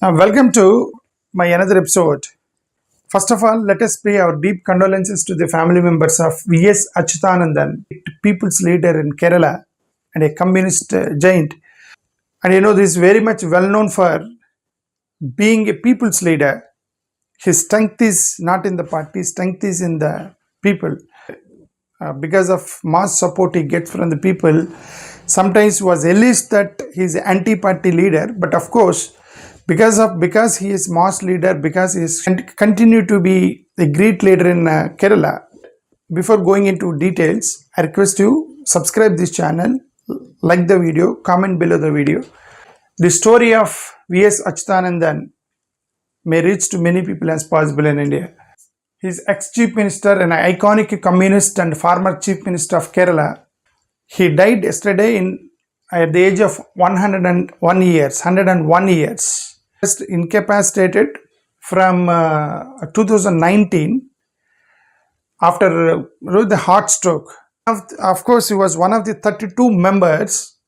Welcome to my another episode. First of all, let us pay our deep condolences to the family members of V.S. Achuthanandan, people's leader in Kerala and a communist giant. And this is very much well known for being a people's leader. His strength is not in the party, strength is in the people. Because of mass support he gets from the people, sometimes was alleged that he is anti-party leader, but of course, because he is mass leader, because he is continue to be a great leader in Kerala. Before going into details, I request you subscribe this channel, like the video, comment below the video. The story of V.S. Achuthanandan may reach to many people as possible in India. He is ex-chief minister and an iconic communist and former chief minister of Kerala. He died yesterday at the age of 101 years. 101 years. Just incapacitated from 2019 after the heart stroke. Of course, he was one of the 32 members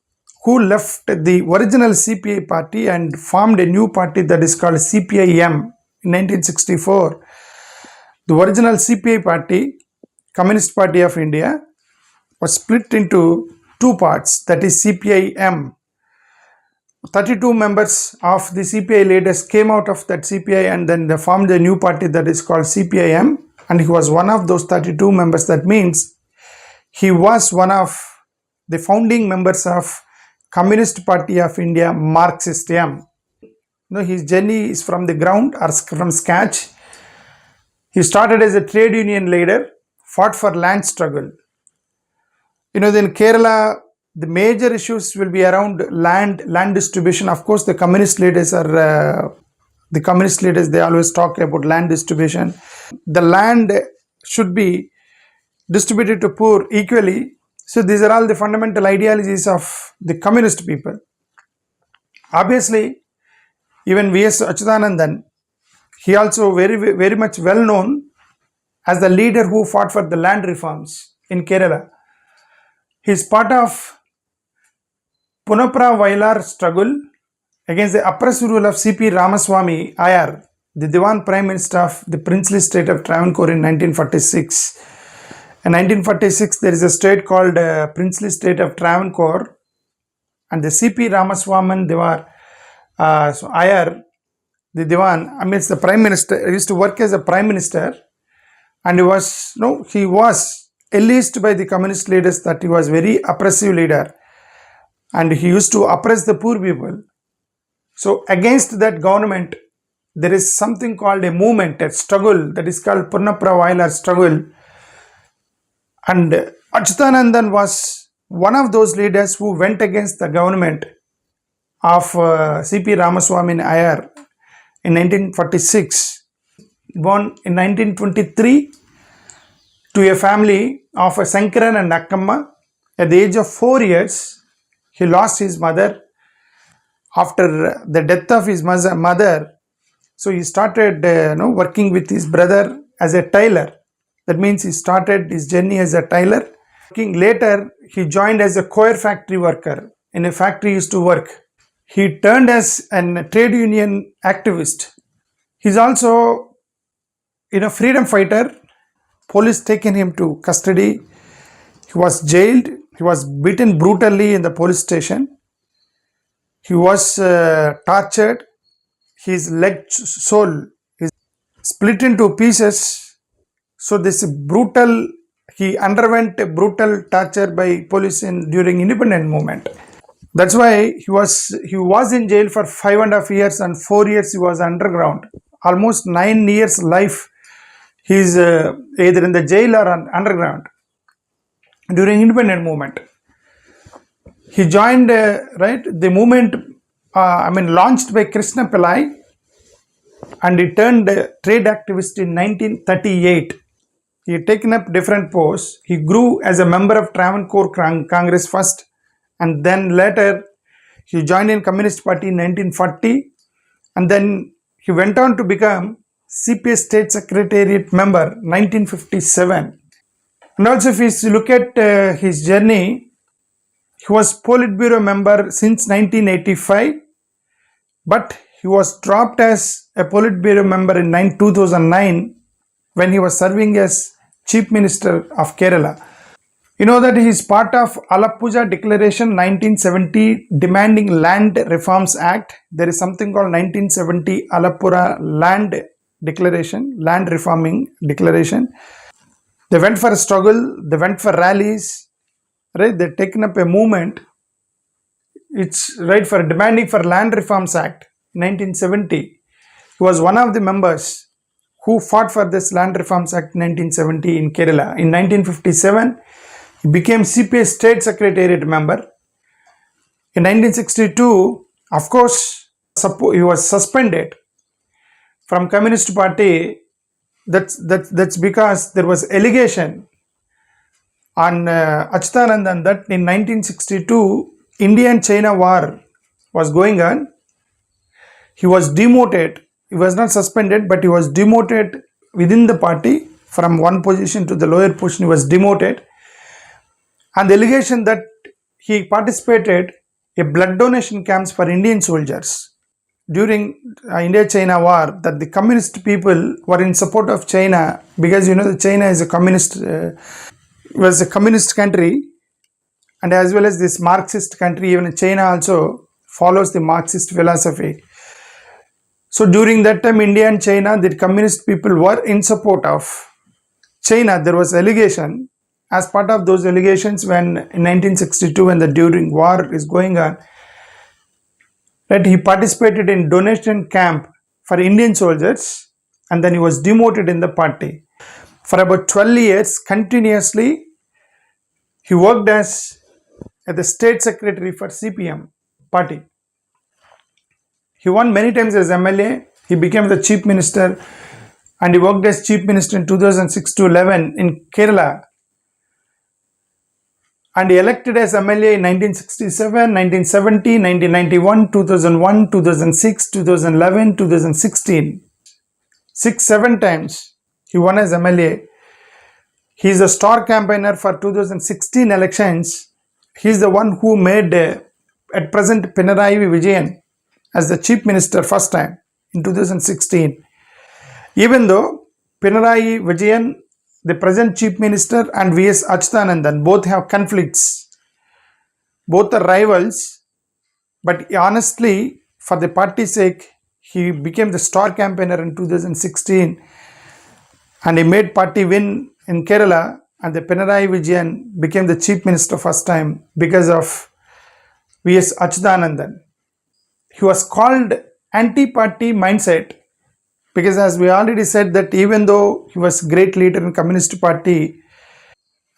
who left the original CPI party and formed a new party that is called CPIM in 1964. The original CPI party, Communist Party of India, was split into two parts, that is CPIM. 32 members of the CPI leaders came out of that CPI and then they formed a new party that is called CPIM, and he was one of those 32 members. That means he was one of the founding members of Communist Party of India, Marxist M. His journey is from the ground or from scratch. He started as a trade union leader, fought for land struggle. In Kerala, the major issues will be around land distribution. Of course, the communist leaders, they always talk about land distribution. The land should be distributed to poor equally. So these are all the fundamental ideologies of the communist people. Obviously, even V.S. Achuthanandan, he also very much well known as the leader who fought for the land reforms in Kerala. He is part of Punapra Vailar struggle against the oppressive rule of C.P. Ramaswamy IR, the Diwan Prime Minister of the princely state of Travancore in 1946. In 1946, there is a state called princely state of Travancore, and the C.P. Ramaswamy Diwan IR, the Diwan, it's the Prime Minister. He used to work as a Prime Minister, and he was alleged by the communist leaders that he was very oppressive leader, and he used to oppress the poor people. So against that government, there is something called a movement, a struggle that is called Punapra Vailar struggle, and Achuthanandan was one of those leaders who went against the government of C.P. Ramaswamy IR in 1946. Born in 1923 to a family of a Sankaran and Akkamma. At the age of 4 years, he lost his mother. After the death of his mother, so he started working with his brother as a tailor. That means he started his journey as a tailor. Later, he joined as a coir factory worker. In a factory he used to work. He turned as a trade union activist. He's also freedom fighter. Police taken him to custody. He was jailed. He was beaten brutally in the police station. He was tortured. His leg sole is split into pieces. So he underwent a brutal torture by police during independent movement. That's why he was in jail for 5.5 years, and 4 years he was underground. Almost 9 years life he is either in the jail or underground during independent movement. He joined the movement launched by Krishna Pillai, and he turned trade activist in 1938. He had taken up different posts. He grew as a member of Travancore Congress first, and then later he joined in Communist Party in 1940, and then he went on to become CPA State Secretariat member 1957. And also if you look at his journey, he was Politburo member since 1985, but he was dropped as a Politburo member in 2009 when he was serving as Chief Minister of Kerala. You know that he is part of Alappuja Declaration 1970 demanding Land Reforms Act. There is something called 1970 Alappuzha Land Declaration, Land Reforming Declaration. They went for a struggle, they went for rallies, right? They taken up a movement. It's right for demanding for Land Reforms Act 1970. He was one of the members who fought for this Land Reforms Act 1970 in Kerala. In 1957, he became CPA State Secretariat member. In 1962, of course, he was suspended from Communist Party. That's because there was allegation on Achuthanandan that in 1962, Indian-China war was going on. He was demoted. He was not suspended, but he was demoted within the party from one position to the lower position. He was demoted. And the allegation that he participated in blood donation camps for Indian soldiers during India-China war, that the communist people were in support of China because China is a communist, was a communist country, and as well as this Marxist country. Even China also follows the Marxist philosophy. So during that time, India and China, the communist people were in support of China. There was allegation. As part of those allegations, when in 1962, when the during war is going on, that he participated in donation camp for Indian soldiers, and then he was demoted in the party. For about 12 years, continuously, he worked as the state secretary for CPM party. He won many times as MLA. He became the chief minister, and he worked as chief minister in 2006 to 11 in Kerala. And he elected as MLA in 1967, 1970, 1991, 2001, 2006, 2011, 2016. 6-7 times he won as MLA. He is a star campaigner for 2016 elections. He is the one who made at present Pinarayi Vijayan as the chief minister first time in 2016. Even though Pinarayi Vijayan, the present chief minister, and V.S. Achuthanandan both have conflicts, both are rivals, but honestly, for the party's sake, he became the star campaigner in 2016, and he made party win in Kerala, and the Pinarayi Vijayan became the chief minister first time because of V.S. Achuthanandan. He was called anti-party mindset because, as we already said, that even though he was great leader in Communist Party,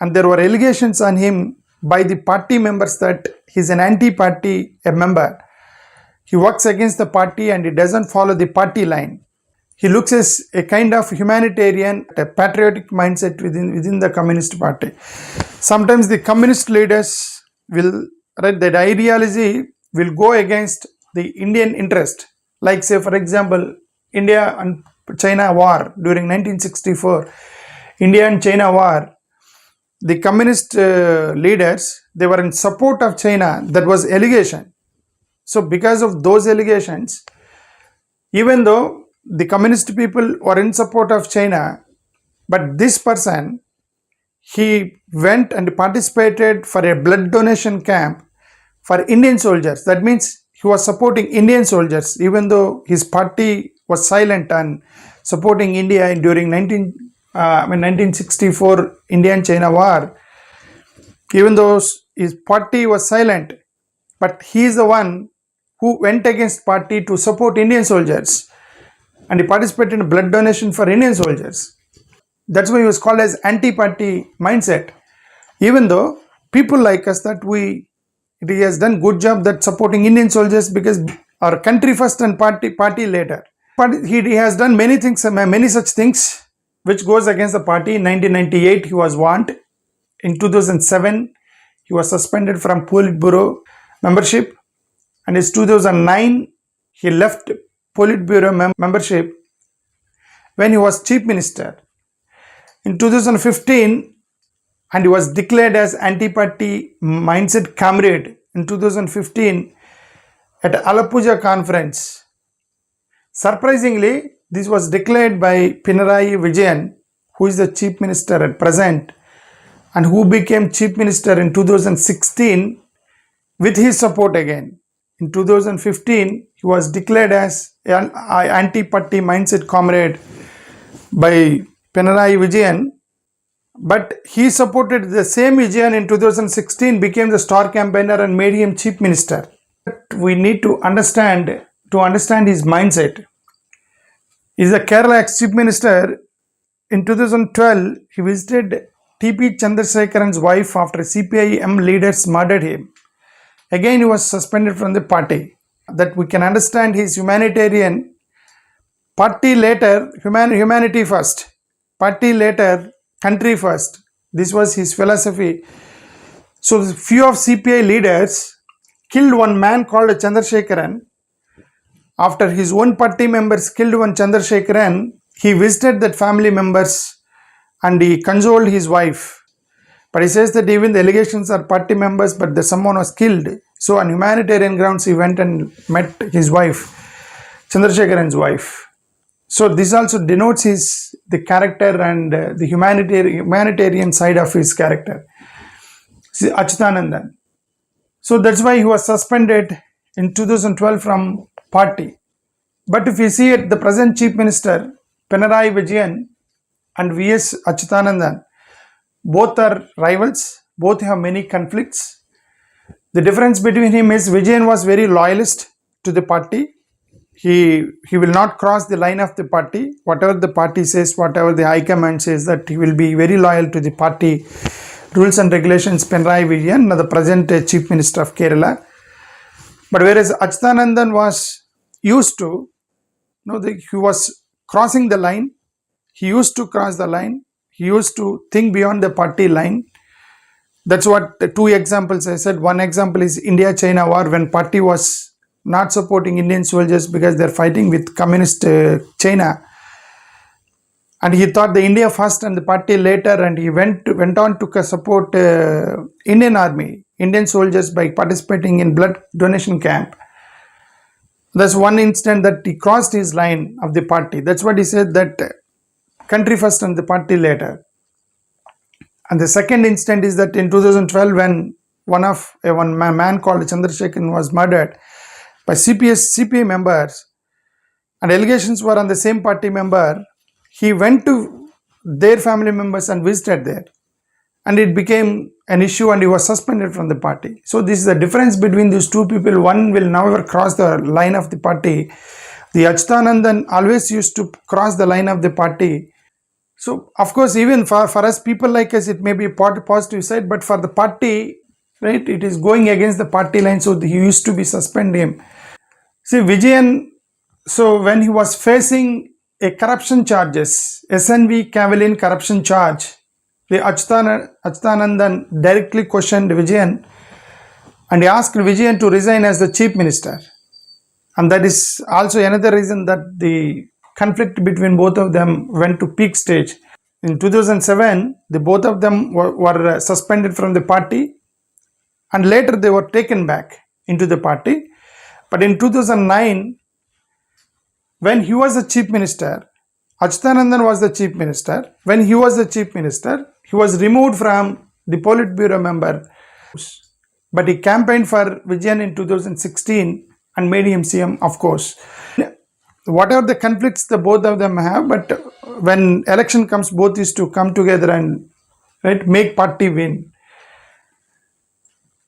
and there were allegations on him by the party members that he's an anti-party member. He works against the party and he doesn't follow the party line. He looks as a kind of humanitarian, a patriotic mindset within the Communist Party. Sometimes the communist leaders will, right, that ideology will go against the Indian interest. Like, say, for example, India and China war during 1964, India and China war, the communist leaders, they were in support of China. That was allegation. So because of those allegations, even though the communist people were in support of China, but this person, he went and participated for a blood donation camp for Indian soldiers. That means he was supporting Indian soldiers, even though his party was silent on supporting India during 1964 Indian-China war. Even though his party was silent, but he is the one who went against party to support Indian soldiers, and he participated in blood donation for Indian soldiers. That's why he was called as anti-party mindset. Even though people like us, that he has done good job that supporting Indian soldiers because our country first and party later. But he has done many things, many such things which goes against the party. In 1998, he was warned. In 2007, he was suspended from Politburo membership. And in 2009, he left Politburo membership when he was chief minister. In 2015, and he was declared as anti-party mindset comrade in 2015 at Alappuja conference. Surprisingly, this was declared by Pinarayi Vijayan, who is the Chief Minister at present and who became Chief Minister in 2016 with his support again. In 2015, he was declared as an anti-party mindset comrade by Pinarayi Vijayan, but he supported the same Vijayan in 2016, became the star campaigner and made him Chief Minister. We need to understand his mindset. He is a Kerala ex-Chief Minister. In 2012, he visited T.P. Chandrasekharan's wife after CPIM leaders murdered him. Again, he was suspended from the party. That we can understand his humanitarian. Party later, humanity first. Party later, country first. This was his philosophy. So, few of CPI leaders killed one man called Chandrasekharan. After his own party members killed one Chandrasekharan, he visited that family members and he consoled his wife. But he says that even the allegations are party members, but someone was killed. So on humanitarian grounds, he went and met his wife, Chandrasekharan's wife. So this also denotes the character and the humanitarian side of his character. See, Achuthanandan. So that's why he was suspended in 2012 from party. But if you see it, the present Chief Minister, Pinarayi Vijayan and V.S. Achuthanandan, both are rivals, both have many conflicts. The difference between him is Vijayan was very loyalist to the party. He will not cross the line of the party. Whatever the party says, whatever the high command says, that he will be very loyal to the party rules and regulations. Pinarayi Vijayan, the present Chief Minister of Kerala. But whereas Achuthanandan was used to, he was crossing the line. He used to cross the line. He used to think beyond the party line. That's what the two examples I said. One example is India-China war, when party was not supporting Indian soldiers because they're fighting with communist China. And he thought the India first and the party later, and he went on to support Indian army, Indian soldiers by participating in blood donation camp. That's one instant that he crossed his line of the party. That's what he said, that country first and the party later. And the second instant is that in 2012, when one man called Chandrasekharan was murdered by CPI members, and allegations were on the same party member, he went to their family members and visited there. And it became an issue and he was suspended from the party. So this is the difference between these two people. One will never cross the line of the party. The Achuthanandan always used to cross the line of the party. So of course, even for us people like us, it may be a positive side, but for the party, right, it is going against the party line. So he used to be suspend him. See, Vijayan, so when he was facing a corruption charges, SNV Cavalian corruption charge, the Achuthanandan directly questioned Vijayan and he asked Vijayan to resign as the Chief Minister. And that is also another reason that the conflict between both of them went to peak stage. In 2007, both of them were suspended from the party and later they were taken back into the party. But in 2009, when he was the Chief Minister, Achuthanandan was the Chief Minister. When he was the Chief Minister, he was removed from the Politburo member. But he campaigned for Vijayan in 2016 and made him CM, of course. Whatever the conflicts the both of them have, but when election comes, both is to come together and make party win.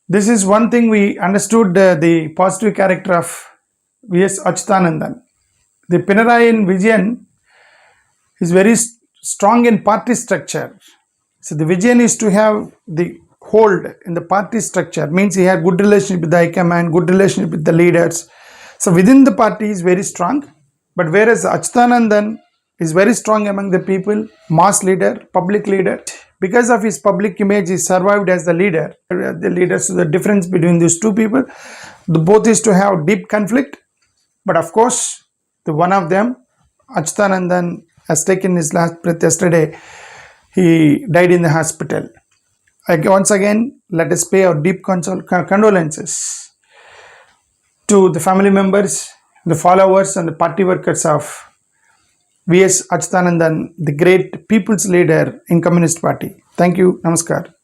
This is one thing we understood, the positive character of V.S. Achuthanandan. The Pinarayi Vijayan is very strong in party structure. So the Vijayan is to have the hold in the party structure, means he had good relationship with the high command, good relationship with the leaders. So within the party is very strong. But whereas Achuthanandan is very strong among the people, mass leader, public leader. Because of his public image, he survived as the leader. So the difference between these two people, both is to have deep conflict. But of course, the one of them, Achuthanandan, has taken his last breath yesterday. He died in the hospital. Once again, let us pay our deep condolences to the family members, the followers and the party workers of V.S. Achuthanandan, the great people's leader in Communist Party. Thank you. Namaskar.